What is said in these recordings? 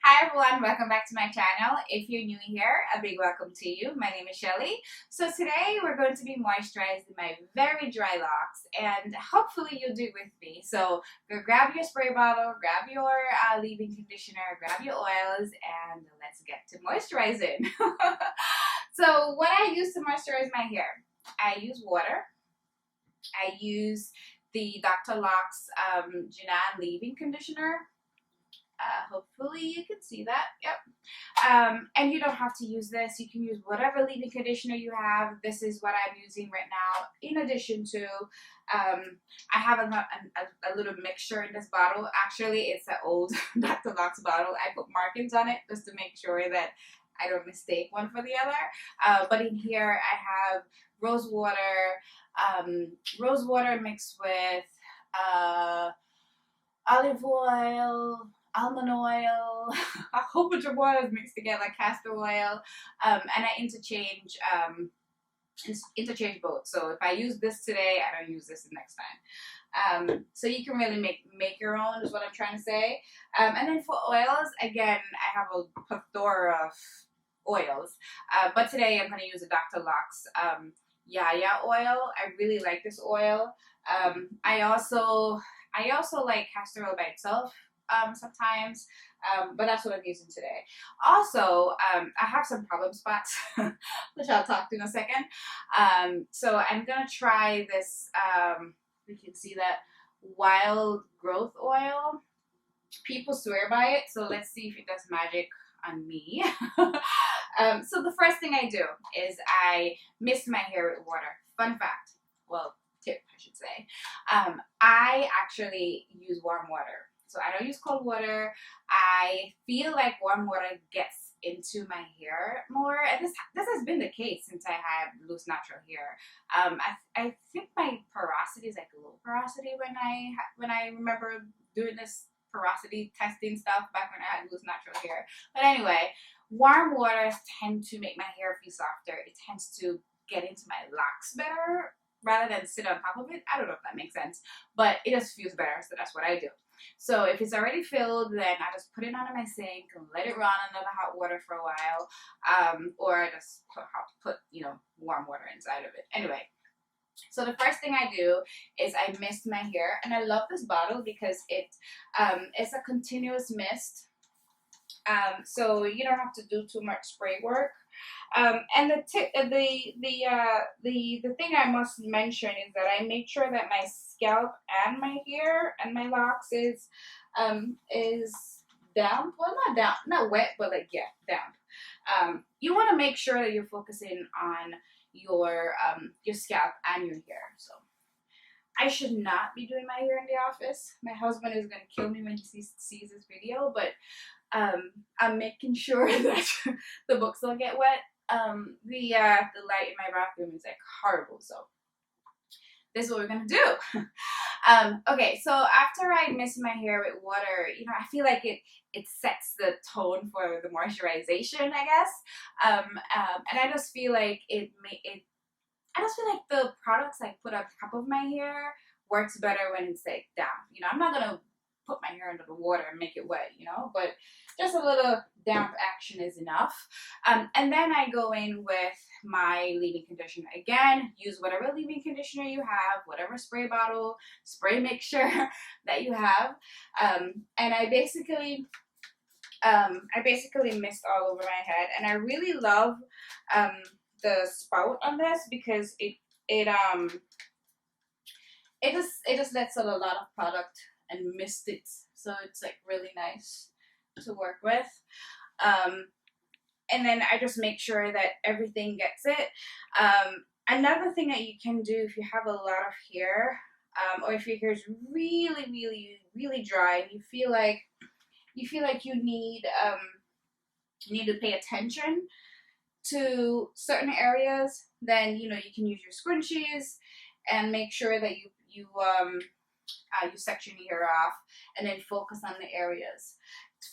Hi everyone, welcome back to my channel. If you're new here, a big welcome to you. My name is Shelly. So today we're going to be moisturizing my very dry locks, and hopefully you'll do it with me. So go grab your spray bottle, grab your leave-in conditioner, grab your oils, and let's get to moisturizing. So what I use to moisturize my hair, I use water. I use the Dr. Locs Jinan Leave conditioner. Hopefully you can see that. Yep. And you don't have to use this. You can use whatever leave-in conditioner you have. This is what I'm using right now. In addition to, I have a little mixture in this bottle. Actually, it's an old Dr. Locs bottle. I put markings on it just to make sure that I don't mistake one for the other. But in here, I have rose water mixed with olive oil, almond oil, a whole bunch of oils mixed together, castor oil, and I interchange both. So if I use this today, I don't use this the next time. So you can really make your own, is what I'm trying to say. And then for oils, again, I have a plethora of oils, but today I'm going to use a Dr. Locs Yaya oil. I really like this oil. I also like castor oil by itself sometimes, but that's what I'm using today. Also, I have some problem spots, which I'll talk to in a second. So I'm gonna try this, you can see that wild growth oil. People swear by it, so let's see if it does magic on me. So the first thing I do is I mist my hair with water. Fun fact, well, tip I should say. I actually use warm water. So I don't use cold water. I feel like warm water gets into my hair more. And this has been the case since I had loose natural hair. I think my porosity is like low porosity when I remember doing this porosity testing stuff back when I had loose natural hair. But anyway, warm waters tend to make my hair feel softer. It tends to get into my locks better rather than sit on top of it. I don't know if that makes sense, but it just feels better, so that's what I do. So if it's already filled, then I just put it under my sink and let it run under the hot water for a while, or I just put warm water inside of it. Anyway, so the first thing I do is I mist my hair, and I love this bottle because it's a continuous mist. So you don't have to do too much spray work. And the thing I must mention is that I make sure that my scalp and my hair and my locks is damp. Well, not damp, not wet, but like, yeah, damp. You want to make sure that you're focusing on your scalp and your hair. So I should not be doing my hair in the office. My husband is gonna kill me when he sees this video, but I'm making sure that the books don't get wet. The light in my bathroom is like horrible, so this is what we're gonna do. Okay, so after I mist my hair with water, I feel like it sets the tone for the moisturization, I guess. And I just feel like I just feel like the products I put on top of my hair works better when it's like damp. I'm not gonna put my hair under the water and make it wet, but just a little damp action is enough. And then I go in with my leave-in conditioner. Again, use whatever leave-in conditioner you have, whatever spray bottle, spray mixture that you have. And I basically mist all over my head. And I really love the spout on this because it just lets out a lot of product and mist it, so it's like really nice to work with. And then I just make sure that everything gets it. Another thing that you can do if you have a lot of hair, or if your hair is really, really, really dry, and you feel like you need to pay attention to certain areas, then you can use your scrunchies and make sure that you section your hair off and then focus on the areas.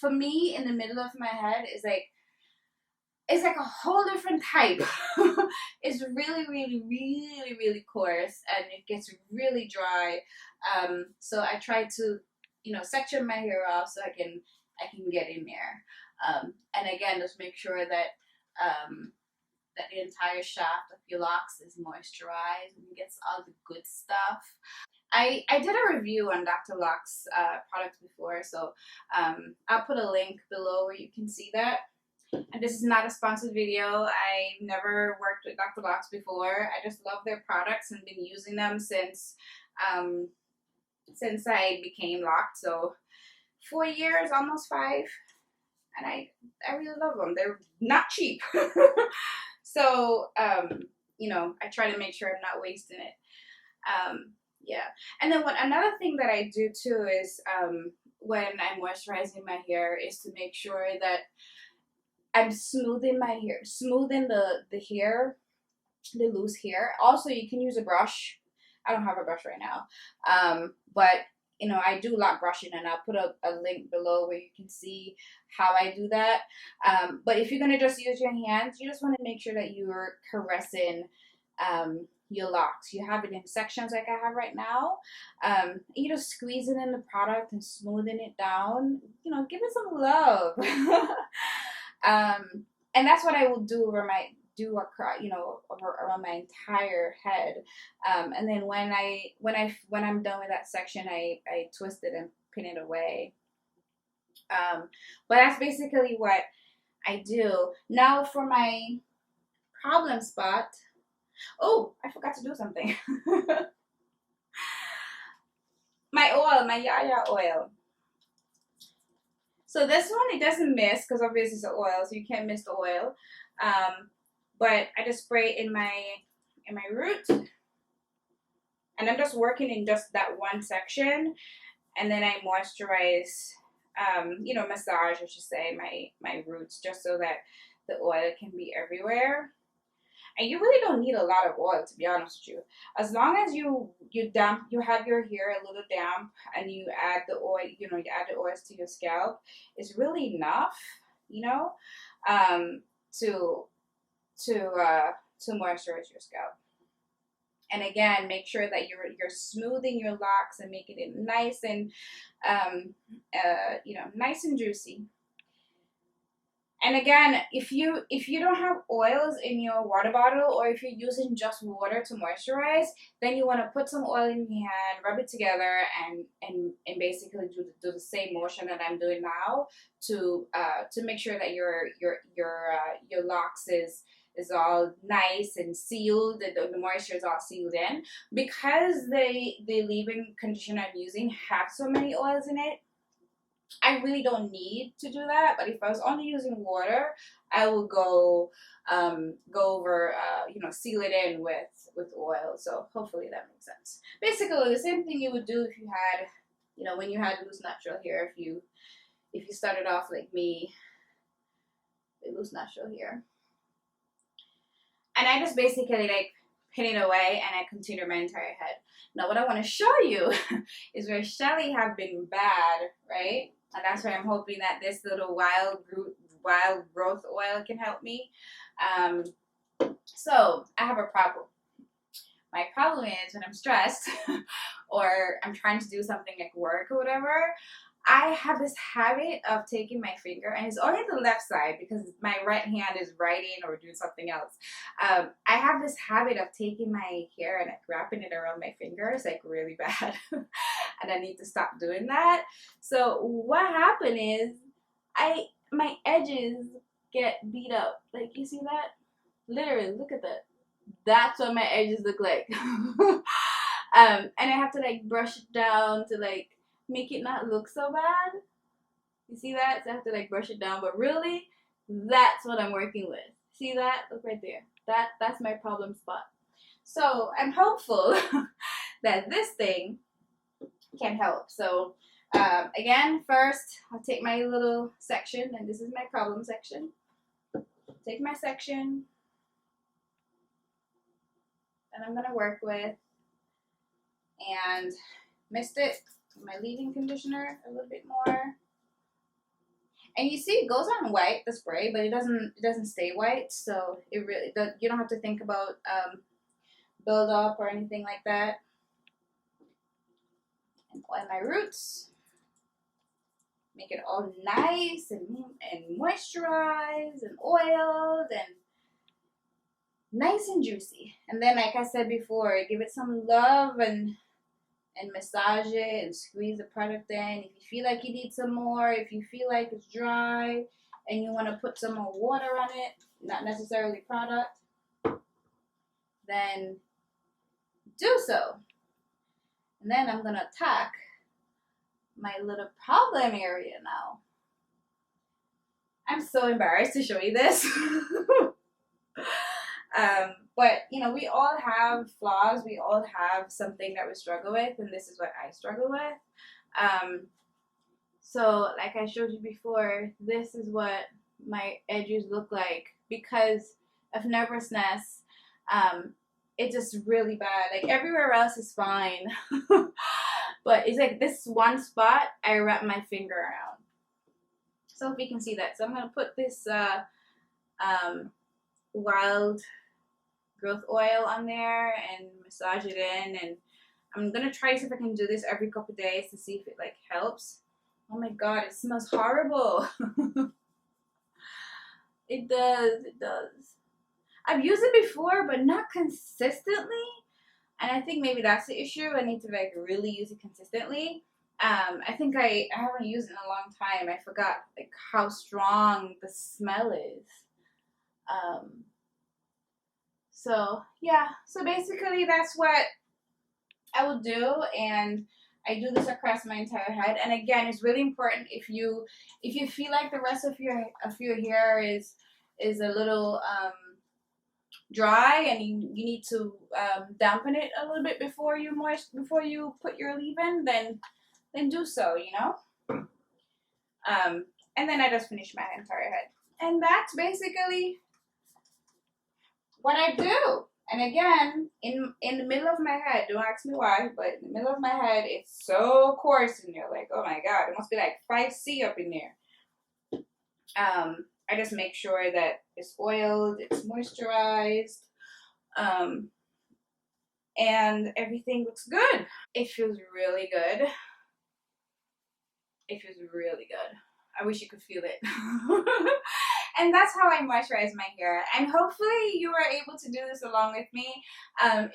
For me, in the middle of my head is like a whole different type. It's really, really, really, really coarse, and it gets really dry. So I try to section my hair off so I can I can get in there. And again, just make sure that that the entire shaft of your locks is moisturized and gets all the good stuff. I did a review on Dr. Locks products before, so I'll put a link below where you can see that. And this is not a sponsored video. I've never worked with Dr. Locks before. I just love their products and been using them since I became locked. So 4 years, almost 5, and I really love them. They're not cheap. So you know, I try to make sure I'm not wasting it. Yeah, and then another thing that I do too is when I'm moisturizing my hair is to make sure that I'm smoothing my hair, smoothing the hair, the loose hair. Also, you can use a brush. I don't have a brush right now, but you know, I do lock brushing, and I'll put a link below where you can see how I do that. But if you're gonna just use your hands, you just want to make sure that you're caressing your locks. You have it in sections like I have right now. You just squeeze it in the product and smoothing it down. You know, give it some love. And that's what I will do over my around my entire head. And then when I'm done with that section, I twist it and pin it away. But that's basically what I do. Now for my problem spot. Oh, I forgot to do something. My oil, my Yaya oil. So this one, it doesn't mist because obviously it's an oil, so you can't miss the oil. But I just spray it in my root, and I'm just working in just that one section, and then I moisturize, you know, massage, I should say, my roots, just so that the oil can be everywhere. And you really don't need a lot of oil, to be honest with you. As long as you have your hair a little damp, and you add the oil, you know, you add the oils to your scalp, it's really enough, you know, to moisturize your scalp. And again, make sure that you're smoothing your locks and making it nice and you know, nice and juicy. And again, if you don't have oils in your water bottle, or if you're using just water to moisturize, then you want to put some oil in your hand, rub it together, and basically do the same motion that I'm doing now to make sure that your locks is all nice and sealed, the moisture is all sealed in. Because the leave-in conditioner I'm using have so many oils in it, I really don't need to do that. But if I was only using water, I will go over, you know, seal it in with oil. So hopefully that makes sense. Basically, the same thing you would do if you had, you know, when you had loose natural hair. If you started off like me, with loose natural hair. And I just basically like pin it away, and I contour my entire head. Now what I want to show you is where Shelly have been bad, right? And that's why I'm hoping that this little wild growth oil can help me. So I have a problem. My problem is when I'm stressed or I'm trying to do something like work or whatever, I have this habit of taking my finger, and it's only the left side because my right hand is writing or doing something else. I have this habit of taking my hair and like wrapping it around my fingers, like really bad. And I need to stop doing that. So what happened is my edges get beat up. Like, you see that? Literally, look at that. That's what my edges look like. And I have to like brush it down to like make it not look so bad. You see that? So I have to like brush it down, but really that's what I'm working with. See that? Look right there. That's my problem spot. So I'm hopeful that this thing can help. So again, first I'll take my little section, and this is my problem section. Take my section, and I'm gonna work with, and mist it with my leave-in conditioner a little bit more. And you see, it goes on white, the spray, but it doesn't stay white. So it really, you don't have to think about build up or anything like that. And oil my roots, make it all nice and moisturized and oiled and nice and juicy. And then, like I said before, give it some love and massage it and squeeze the product in. If you feel like you need some more, if you feel like it's dry and you want to put some more water on it, not necessarily product, then do so. And then I'm going to attack my little problem area now. I'm so embarrassed to show you this. But, you know, we all have flaws. We all have something that we struggle with, and this is what I struggle with. So, like I showed you before, this is what my edges look like because of nervousness. It's just really bad. Like, everywhere else is fine. But it's like this one spot I wrap my finger around. So if you can see that. So I'm going to put this wild growth oil on there and massage it in, and I'm gonna try to see if I can do this every couple days to see if it like helps. Oh my god, it smells horrible. It does. I've used it before but not consistently, and I think maybe that's the issue. I need to like really use it consistently. I think I haven't used it in a long time. I forgot like how strong the smell is. So yeah, so basically that's what I will do, and I do this across my entire head. And again, it's really important if you feel like the rest of your hair is a little dry and you need to dampen it a little bit before you put your leave in, then do so, you know. And then I just finish my entire head, and that's basically what I do. And again, in the middle of my head, don't ask me why, but in the middle of my head, it's so coarse in there. Like, oh my god, it must be like 5C up in there. I just make sure that it's oiled, it's moisturized, and everything looks good. It feels really good. It feels really good. I wish you could feel it. And that's how I moisturize my hair. And hopefully you are able to do this along with me.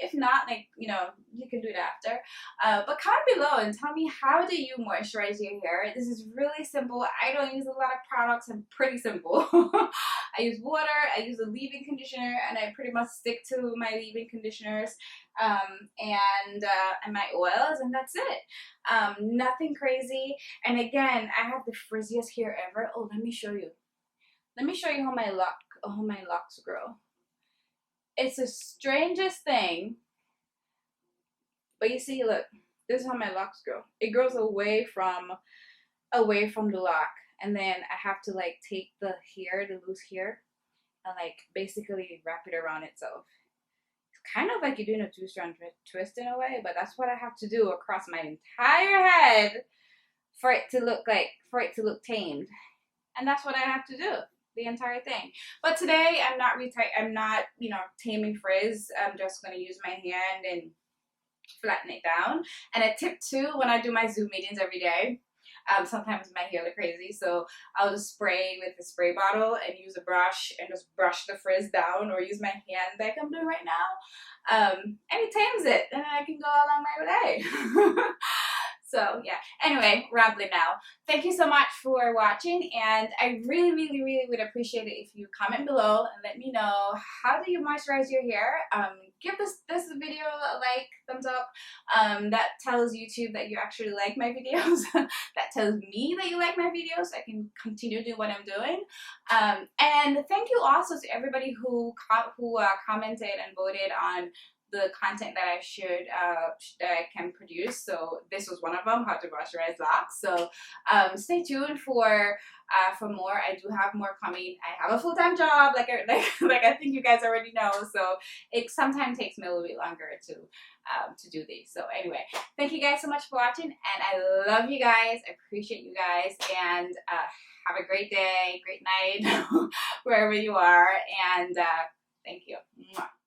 If not, like, you know, you can do it after. But comment below and tell me, how do you moisturize your hair? This is really simple. I don't use a lot of products. I'm pretty simple. I use water, I use a leave-in conditioner, and I pretty much stick to my leave-in conditioners and my oils, and that's it. Nothing crazy. And again, I have the frizziest hair ever. Oh, let me show you. Let me show you how my locks grow. It's the strangest thing. But you see, look, this is how my locks grow. It grows away from the lock, and then I have to like take the loose hair, and like basically wrap it around itself. It's kind of like you're doing a two-strand twist in a way, but that's what I have to do across my entire head for it to look tamed. And that's what I have to do, the entire thing. But today I'm not you know, taming frizz. I'm just going to use my hand and flatten it down. And a tip too, when I do my Zoom meetings every day, sometimes my hair look crazy, so I'll just spray with a spray bottle and use a brush and just brush the frizz down, or use my hand like I'm doing right now. And it tames it, and I can go along my day. So yeah, anyway, rambling now. Thank you so much for watching, and I really, really, really would appreciate it if you comment below and let me know, how do you moisturize your hair? Give this video a like, thumbs up. That tells YouTube that you actually like my videos. That tells me that you like my videos, so I can continue doing what I'm doing. And thank you also to everybody who commented and voted on the content that I should that I can produce. So this was one of them, how to moisturize locks. So stay tuned for more. I do have more coming. I have a full-time job, like I think you guys already know. So it sometimes takes me a little bit longer to do these. So anyway, thank you guys so much for watching, and I love you guys. I appreciate you guys, and have a great day, great night, wherever you are, and thank you. Mwah.